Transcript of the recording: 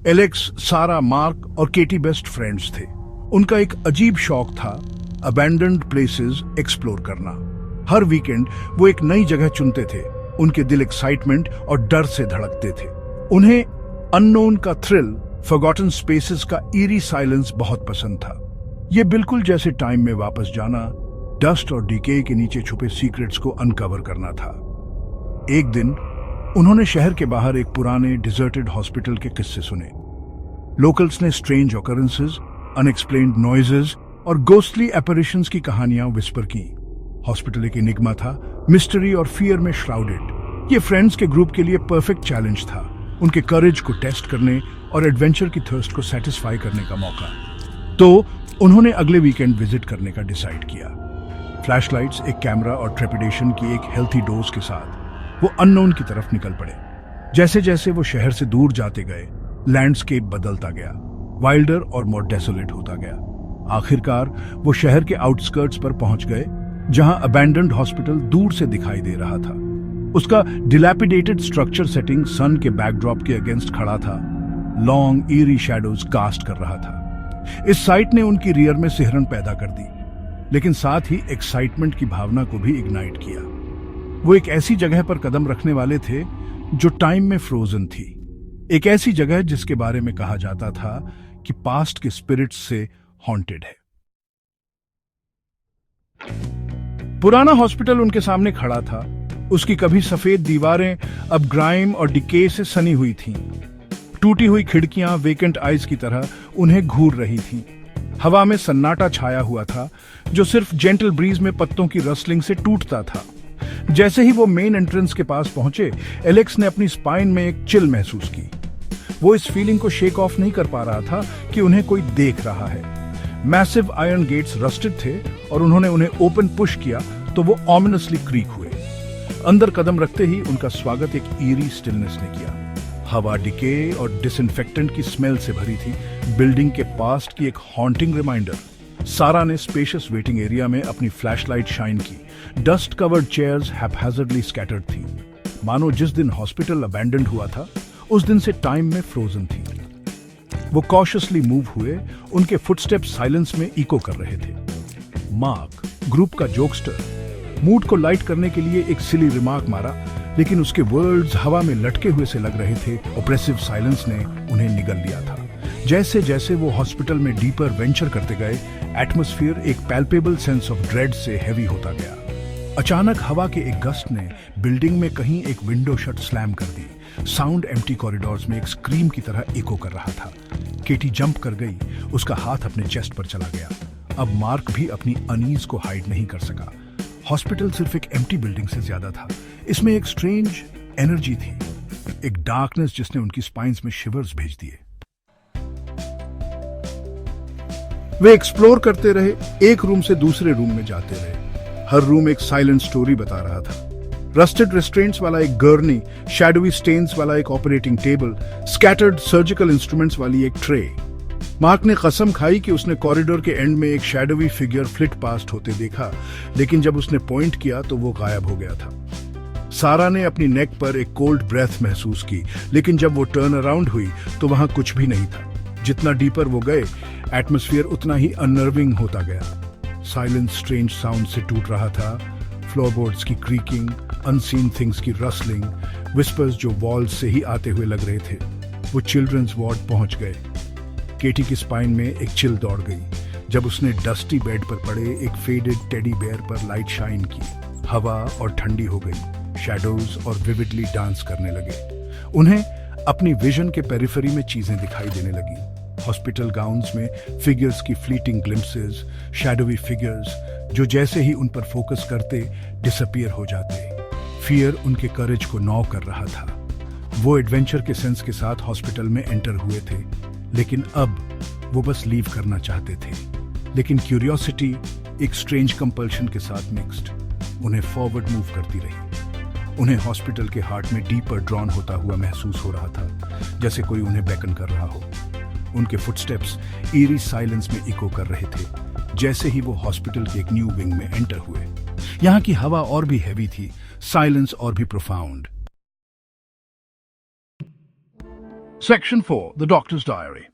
Alex, सारा, mark और केटी best friends थे। उनका एक अजीब शौक था अबैंडन्ड प्लेसेस एक्सप्लोर करना। हर वीकेंड वो एक नई जगह चुनते थे। उनके दिल एक्साइटमेंट और डर से धड़कते थे। उन्हें अननोन का थ्रिल, फॉरगॉटन स्पेसेस का ईरी साइलेंस बहुत पसंद था। ये बिल्कुल जैसे टाइम में वापस जाना, डस्ट और डीके के नीचे छुपे सीक्रेट्स को अनकवर करना था। एक दिन उन्होंने शहर के बाहर एक पुराने डिजर्टेड हॉस्पिटल के किस्से सुने। लोकल्स ने स्ट्रेंज ऑकरेंसेस, अनएक्सप्लेन्ड नॉइजेस और गोस्टली एपरिशंस की कहानियां विस्पर की। हॉस्पिटल एक एनिग्मा था, मिस्ट्री और फियर में श्राउडेड। ये फ्रेंड्स के ग्रुप के लिए परफेक्ट चैलेंज था, उनके करेज को टेस्ट करने और एडवेंचर की थर्स्ट को सेटिस्फाई करने का मौका। तो उन्होंने अगले वीकेंड विजिट करने का डिसाइड किया। फ्लैशलाइट्स, एक कैमरा और ट्रेपिडेशन की एक हेल्थी डोज के साथ वो अननोन की तरफ निकल पड़े। जैसे जैसे वो शहर से दूर जाते गए, लैंडस्केप बदलता गया, वाइल्डर और मोर डेसोलेट होता गया। आखिरकार वो शहर के आउटस्कर्ट्स पर पहुंच गए, जहां अबैंडन्ड हॉस्पिटल दूर से दिखाई दे रहा था। उसका डिलैपिडेटेड स्ट्रक्चर सेटिंग सन के बैकड्रॉप के अगेंस्ट खड़ा था, लॉन्ग ईरी शैडोज कास्ट कर रहा था। इस साइट ने उनकी रियर में सिहरन पैदा कर दी, लेकिन साथ ही एक्साइटमेंट की भावना को भी इग्नाइट किया। वो एक ऐसी जगह पर कदम रखने वाले थे जो टाइम में फ्रोजन थी। एक ऐसी जगह जिसके बारे में कहा जाता था कि पास्ट के स्पिरिट्स से हॉन्टेड है। पुराना हॉस्पिटल उनके सामने खड़ा था। उसकी कभी सफेद दीवारें अब ग्राइम और डिके से सनी हुई थीं। टूटी हुई खिड़कियां वेकेंट आइज की तरह उन्हें घूर रही थीं। हवा में सन्नाटा छाया हुआ था, जो सिर्फ जेंटल ब्रीज में पत्तों की रसलिंग से टूटता था। जैसे ही वो मेन एंट्रेंस के पास पहुंचे, एलेक्स ने अपनी स्पाइन में एक चिल महसूस की। वो इस फीलिंग को शेक ऑफ नहीं कर पा रहा था कि उन्हें कोई देख रहा है। मैसिव आयरन गेट्स रस्टेड थे और उन्होंने उन्हें ओपन पुश किया तो वो ऑमिनसली क्रीक हुए। अंदर कदम रखते ही उनका स्वागत एक ईरी स्टिलनेस ने किया। हवा डिके और डिसइंफेक्टेंट की स्मेल से भरी थी, बिल्डिंग के पास्ट की एक हॉन्टिंग रिमाइंडर। सारा ने स्पेशियस वेटिंग एरिया में अपनी फ्लैशलाइट शाइन की। डस्ट कवर्ड चेयर्स हैपहैजर्डली स्कैटर्ड थी, मानो जिस दिन हॉस्पिटल अबैंडन्ड हुआ था उस दिन से टाइम में फ्रोजन थी। वो कॉशियसली मूव हुए, उनके फुटस्टेप्स साइलेंस में इको कर रहे थे। मार्क, ग्रुप का जोकस्टर, मूड को लाइट करने के लिए एक सिली रिमार्क मारा, लेकिन उसके वर्ड्स हवा में लटके हुए से लग रहे थे। ऑप्रेसिव साइलेंस ने उन्हें निगल लिया था। जैसे जैसे वो हॉस्पिटल में डीपर वेंचर करते गए, एटमॉस्फेयर एक पैल्पेबल सेंस ऑफ ड्रेड से हैवी होता गया। अचानक हवा के एक गस्ट ने बिल्डिंग में कहीं एक विंडो शट स्लैम कर दी। साउंड एम्प्टी कॉरिडोर्स में एक स्क्रीम की तरह इको कर रहा था। केटी जंप कर गई, उसका हाथ अपने चेस्ट पर चला गया। अब मार्क भी अपनी अनीज को हाइड नहीं कर सका। हॉस्पिटल सिर्फ एक एम्प्टी बिल्डिंग से ज्यादा था। इसमें एक स्ट्रेंज एनर्जी थी, एक डार्कनेस जिसने उनकी स्पाइन्स में शिवर्स भेज दिए। वे एक्सप्लोर करते रहे, एक रूम से दूसरे रूम में जाते रहे। हर रूम एक साइलेंट स्टोरी बता रहा था। रस्टेड रेस्ट्रेंट्स वाला एक गर्नी, शैडोवी स्टेन्स वाला एक operating table, scattered surgical instruments वाली एक ट्रे। मार्क ने कसम खाई कि उसने कॉरिडोर के एंड में एक शैडोवी फिगर फ्लिट पास्ट होते देखा, लेकिन जब उसने पॉइंट किया तो वो गायब हो गया था। सारा ने अपनी नेक पर एक कोल्ड ब्रेथ महसूस की, लेकिन जब वो टर्न अराउंड हुई तो वहां कुछ भी नहीं था। जितना डीपर वो गए, एटमॉस्फेयर उतना ही अननर्विंग होता गया। साइलेंस स्ट्रेंज साउंड से टूट रहा था, फ्लोरबोर्ड्स की क्रीकिंग, अनसीन थिंग्स की रसलिंग, विस्पर्स जो वॉल्स से ही आते हुए लग रहे थे। वो चिल्ड्रंस वार्ड पहुंच गए। केटी की स्पाइन में एक चिल दौड़ गई जब उसने डस्टी बेड पर पड़े एक फेडेड टेडी बेयर पर लाइट शाइन की। हवा और ठंडी हो गई, शैडोज और विविडली डांस करने लगे। उन्हें अपनी विजन के पेरिफेरी में चीजें दिखाई देने लगी। हॉस्पिटल गाउन्स में फिगर्स की फ्लीटिंग ग्लिम्पसेस, शैडोवी फिगर्स जो जैसे ही उन पर फोकस करते डिसअपीयर हो जाते। फियर उनके करेज को नॉ कर रहा था। वो एडवेंचर के सेंस के साथ हॉस्पिटल में एंटर हुए थे, लेकिन अब वो बस लीव करना चाहते थे। लेकिन क्यूरियोसिटी एक स्ट्रेंज कंपल्शन के साथ मिक्स्ड उन्हें फॉरवर्ड मूव करती रही। उन्हें हॉस्पिटल के हार्ट में डीपर ड्रॉन होता हुआ महसूस हो रहा था, जैसे कोई उन्हें बेकन कर रहा हो। उनके फुटस्टेप्स ईरी साइलेंस में इको कर रहे थे जैसे ही वो हॉस्पिटल के एक न्यू विंग में एंटर हुए। यहाँ की हवा और भी हैवी थी, साइलेंस और भी profound. Section 4. The Doctor's Diary.